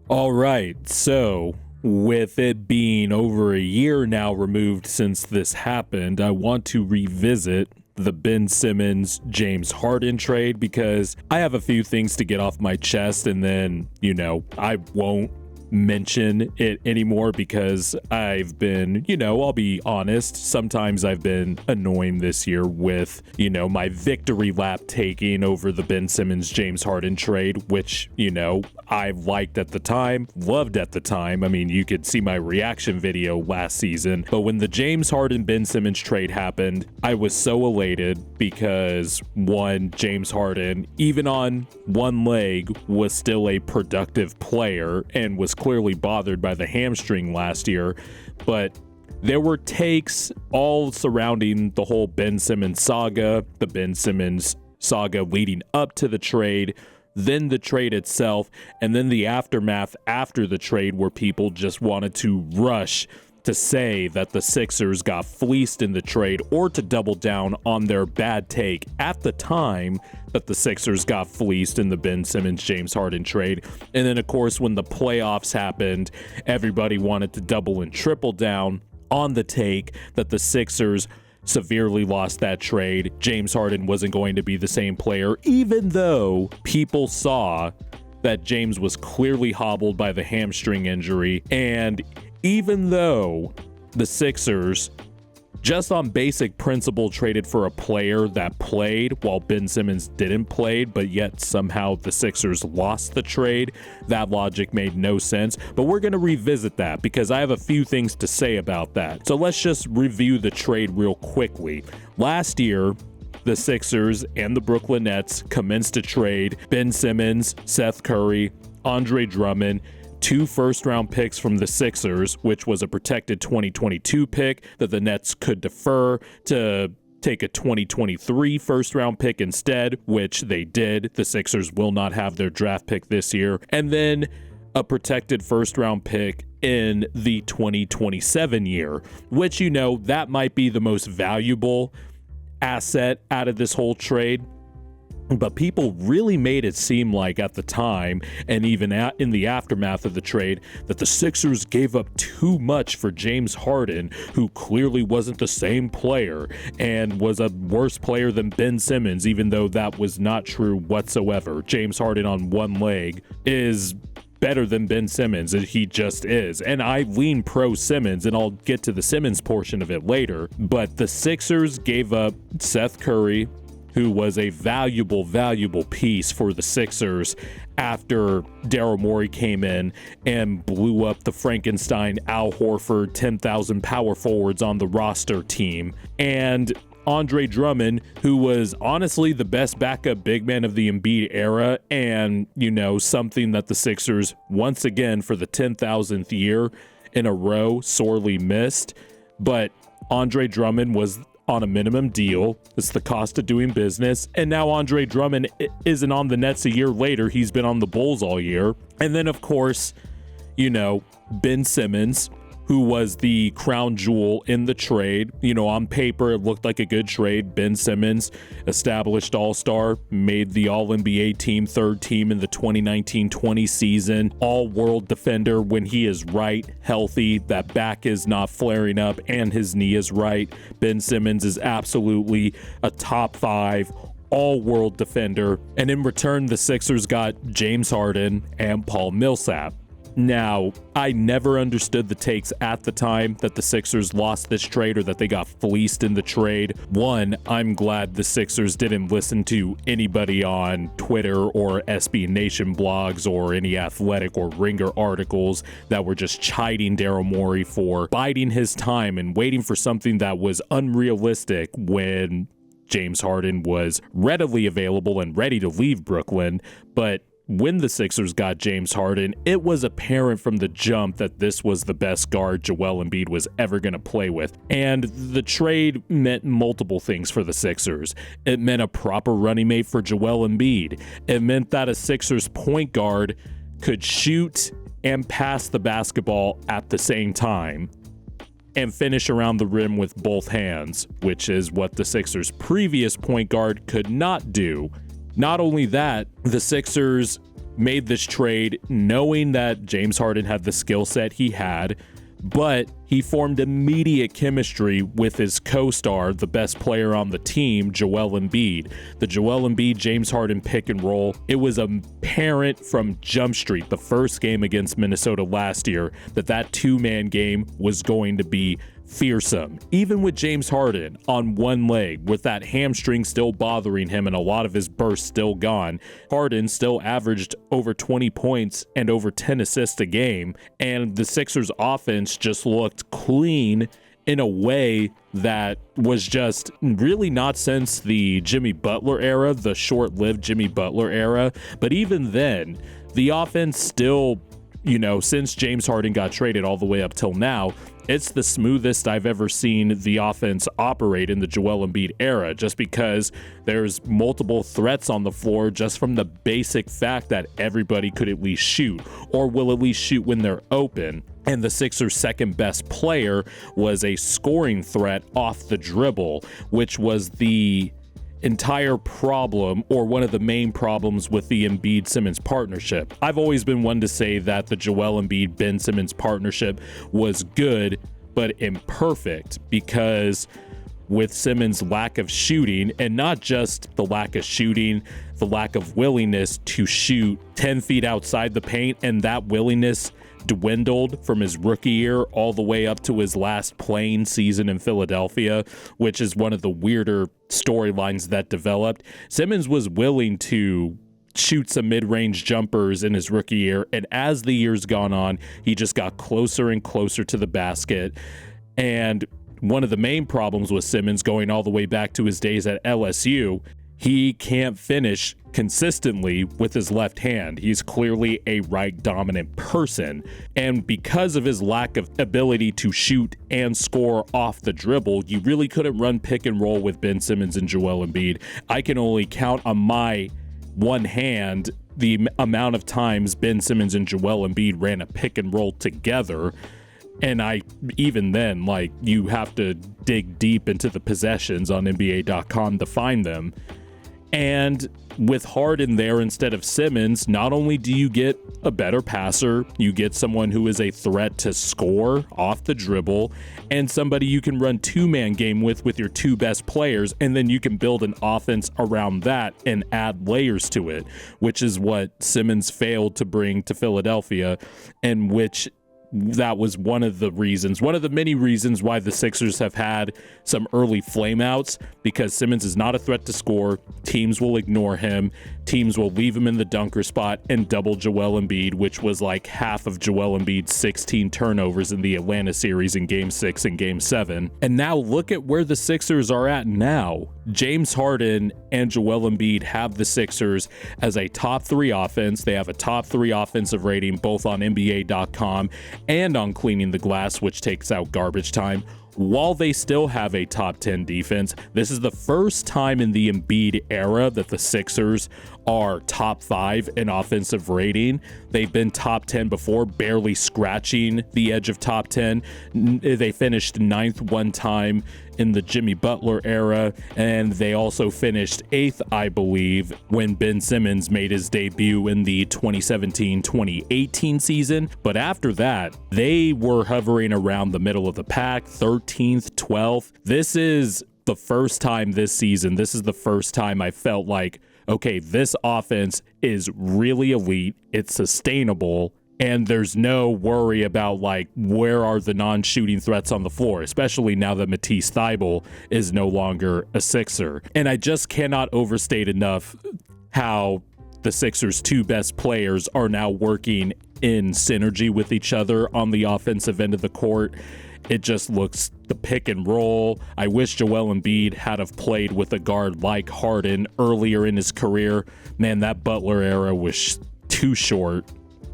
All right, so with it being over a year now removed since this happened, I want to revisit the Ben Simmons, James Harden trade because I have a few things to get off my chest, and then, I won't mention it anymore because I've been, I'll be honest, sometimes I've been annoying this year with, my victory lap taking over the Ben Simmons, James Harden trade, which, I liked at the time, loved at the time. I mean, you could see my reaction video last season, but when the James Harden, Ben Simmons trade happened, I was so elated because one, James Harden, even on one leg, was still a productive player and was clearly bothered by the hamstring last year, but there were takes all surrounding the whole Ben Simmons saga, the Ben Simmons saga leading up to the trade, then the trade itself, and then the aftermath after the trade where people just wanted to rush to say that the Sixers got fleeced in the trade or to double down on their bad take at the time that the Sixers got fleeced in the Ben Simmons, James Harden trade. And then, of course, when the playoffs happened, everybody wanted to double and triple down on the take that the Sixers severely lost that trade. James Harden wasn't going to be the same player, even though people saw that James was clearly hobbled by the hamstring injury. And even though the Sixers, just on basic principle, traded for a player that played while Ben Simmons didn't play, but yet somehow the Sixers lost the trade, that logic made no sense. But we're going to revisit that because I have a few things to say about that. So let's just review the trade real quickly. Last year, the Sixers and the Brooklyn Nets commenced a trade. Ben Simmons, Seth Curry, Andre Drummond, 2 first-round picks from the Sixers, which was a protected 2022 pick that the Nets could defer to take a 2023 first-round pick instead, which they did. The Sixers will not have their draft pick this year. And then a protected first-round pick in the 2027 year, which, that might be the most valuable asset out of this whole trade. But people really made it seem like at the time, and even in the aftermath of the trade, that the Sixers gave up too much for James Harden, who clearly wasn't the same player and was a worse player than Ben Simmons, even though that was not true whatsoever. James Harden on one leg is better than Ben Simmons. He just is. And I lean pro Simmons, and I'll get to the Simmons portion of it later. But the Sixers gave up Seth Curry, who was a valuable piece for the Sixers after Daryl Morey came in and blew up the Frankenstein Al Horford 10,000 power forwards on the roster team. And Andre Drummond, who was honestly the best backup big man of the Embiid era, and, something that the Sixers, once again, for the 10,000th year in a row, sorely missed. But Andre Drummond was on a minimum deal. It's the cost of doing business. And now Andre Drummond isn't on the Nets a year later. He's been on the Bulls all year. And then, of course, Ben Simmons, who was the crown jewel in the trade. On paper, it looked like a good trade. Ben Simmons, established all-star, made the All-NBA team, third team in the 2019-20 season, all-world defender when he is right, healthy, that back is not flaring up, and his knee is right. Ben Simmons is absolutely a top 5 all-world defender. And in return, the Sixers got James Harden and Paul Millsap. Now, I never understood the takes at the time that the Sixers lost this trade or that they got fleeced in the trade. One, I'm glad the Sixers didn't listen to anybody on Twitter or SB Nation blogs or any Athletic or Ringer articles that were just chiding Daryl Morey for biding his time and waiting for something that was unrealistic when James Harden was readily available and ready to leave Brooklyn. But when the Sixers got James Harden, it was apparent from the jump that this was the best guard Joel Embiid was ever going to play with. And the trade meant multiple things for the Sixers. It meant a proper running mate for Joel Embiid. It meant that a Sixers point guard could shoot and pass the basketball at the same time and finish around the rim with both hands, which is what the Sixers' previous point guard could not do. Not only that, the Sixers made this trade knowing that James Harden had the skill set he had, but he formed immediate chemistry with his co-star, the best player on the team, Joel Embiid. The Joel Embiid, James Harden pick and roll, it was apparent from Jump Street, the first game against Minnesota last year, that two-man game was going to be fearsome. Even with James Harden on one leg, with that hamstring still bothering him and a lot of his burst still gone, Harden still averaged over 20 points and over 10 assists a game, and the Sixers offense just looked clean in a way that was just really not since the Jimmy Butler era, the short-lived Jimmy Butler era. But even then, the offense still, since James Harden got traded all the way up till now, it's the smoothest I've ever seen the offense operate in the Joel Embiid era, just because there's multiple threats on the floor just from the basic fact that everybody could at least shoot, or will at least shoot when they're open. And the Sixers' second best player was a scoring threat off the dribble, which was the entire problem, or one of the main problems, with the Embiid-Simmons partnership. I've always been one to say that the Joel Embiid-Ben Simmons partnership was good, but imperfect, because with Simmons' lack of shooting, and not just the lack of shooting, the lack of willingness to shoot 10 feet outside the paint, and that willingness dwindled from his rookie year all the way up to his last playing season in Philadelphia, which is one of the weirder storylines that developed. Simmons was willing to shoot some mid-range jumpers in his rookie year, and as the years gone on, he just got closer and closer to the basket. And one of the main problems with Simmons, going all the way back to his days at LSU, he can't finish consistently with his left hand. He's clearly a right dominant person. And because of his lack of ability to shoot and score off the dribble, you really couldn't run pick and roll with Ben Simmons and Joel Embiid. I can only count on my one hand the amount of times Ben Simmons and Joel Embiid ran a pick and roll together. And even then, you have to dig deep into the possessions on NBA.com to find them. And with Harden there instead of Simmons, not only do you get a better passer, you get someone who is a threat to score off the dribble, and somebody you can run two-man game with your two best players, and then you can build an offense around that and add layers to it, which is what Simmons failed to bring to Philadelphia, and which that was one of the many reasons why the Sixers have had some early flameouts, because Simmons is not a threat to score. Teams will ignore him. Teams will leave him in the dunker spot and double Joel Embiid, which was like half of Joel Embiid's 16 turnovers in the Atlanta series in Game 6 and Game 7. And now look at where the Sixers are at now. James Harden and Joel Embiid have the Sixers as a top 3 offense. They have a top 3 offensive rating both on NBA.com and on Cleaning the Glass, which takes out garbage time, while they still have a top 10 defense. This is the first time in the Embiid era that the Sixers are top 5 in offensive rating. They've been top 10 before, barely scratching the edge of top 10. They finished 9th one time in the Jimmy Butler era, and they also finished 8th, I believe, when Ben Simmons made his debut in the 2017-2018 season. But after that, they were hovering around the middle of the pack, 13th, 12th. This is the first time this season, this is the first time I felt like, okay, this offense is really elite, it's sustainable, and there's no worry about where are the non-shooting threats on the floor, especially now that Matisse Thybulle is no longer a Sixer. And I just cannot overstate enough how the Sixers' 2 best players are now working in synergy with each other on the offensive end of the court. It just looks the pick and roll. I wish Joel Embiid had have played with a guard like Harden earlier in his career. Man, that Butler era was too short.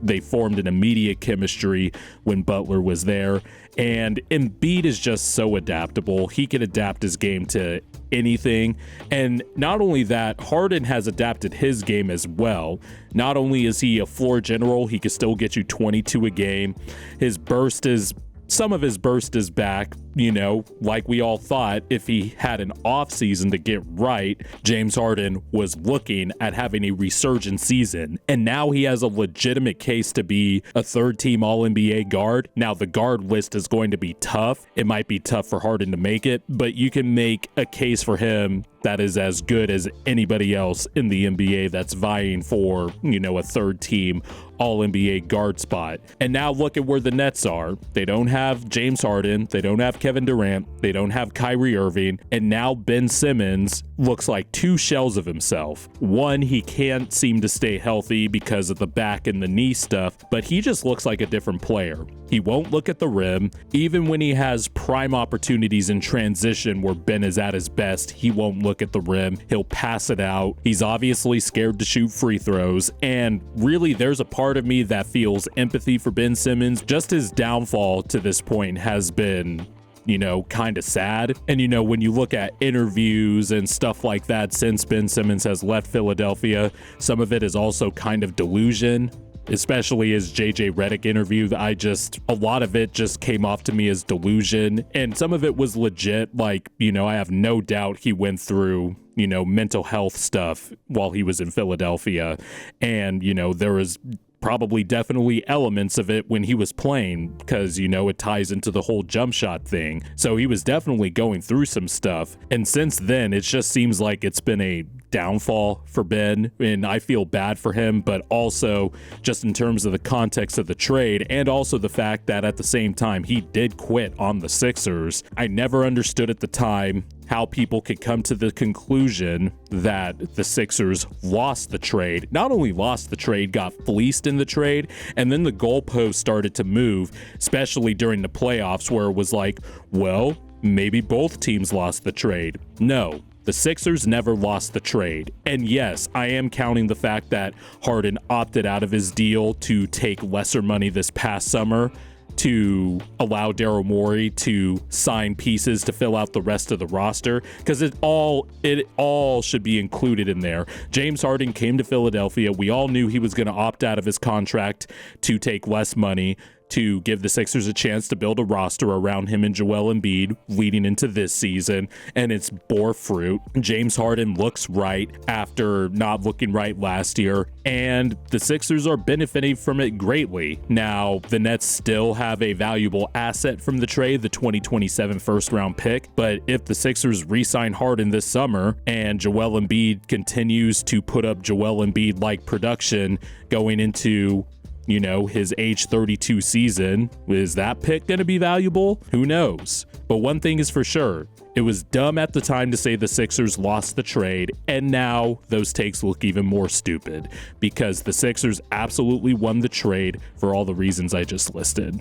They formed an immediate chemistry when Butler was there. And Embiid is just so adaptable. He can adapt his game to anything. And not only that, Harden has adapted his game as well. Not only is he a floor general, he can still get you 22 a game. Some of his burst is back, like we all thought, if he had an off season to get right, James Harden was looking at having a resurgent season. And now he has a legitimate case to be a third-team All-NBA guard. Now, the guard list is going to be tough. It might be tough for Harden to make it, but you can make a case for him that is as good as anybody else in the NBA that's vying for, a third-team All-NBA guard spot. And now look at where the Nets are. They don't have James Harden. They don't have Kevin Durant. They don't have Kyrie Irving. And now Ben Simmons looks like two shells of himself. One, he can't seem to stay healthy because of the back and the knee stuff, but he just looks like a different player. He won't look at the rim. Even when he has prime opportunities in transition where Ben is at his best, he won't look at the rim. He'll pass it out. He's obviously scared to shoot free throws. And really, there's a part of me that feels empathy for Ben Simmons. Just his downfall to this point has been kind of sad. And, when you look at interviews and stuff like that since Ben Simmons has left Philadelphia, some of it is also kind of delusion, especially his JJ Redick interview. A lot of it just came off to me as delusion, and some of it was legit. Like, I have no doubt he went through mental health stuff while he was in Philadelphia. And, there was probably definitely elements of it when he was playing because, it ties into the whole jump shot thing. So he was definitely going through some stuff. And since then, it just seems like it's been a downfall for Ben, and I feel bad for him, but also just in terms of the context of the trade and also the fact that at the same time he did quit on the Sixers. I never understood at the time how people could come to the conclusion that the Sixers lost the trade. Not only lost the trade, got fleeced in the trade, and then the goalpost started to move, especially during the playoffs where it was like, well, maybe both teams lost the trade. No. The Sixers never lost the trade. And yes, I am counting the fact that Harden opted out of his deal to take lesser money this past summer to allow Daryl Morey to sign pieces to fill out the rest of the roster, because it all should be included in there. James Harden came to Philadelphia. We all knew he was going to opt out of his contract to take less money to give the Sixers a chance to build a roster around him and Joel Embiid leading into this season, and it's bore fruit. James Harden looks right after not looking right last year, and the Sixers are benefiting from it greatly. Now, the Nets still have a valuable asset from the trade, the 2027 first-round pick, but if the Sixers re-sign Harden this summer and Joel Embiid continues to put up Joel Embiid-like production going into his age 32 season, is that pick going to be valuable? Who knows? But one thing is for sure, it was dumb at the time to say the Sixers lost the trade, and now those takes look even more stupid because the Sixers absolutely won the trade for all the reasons I just listed.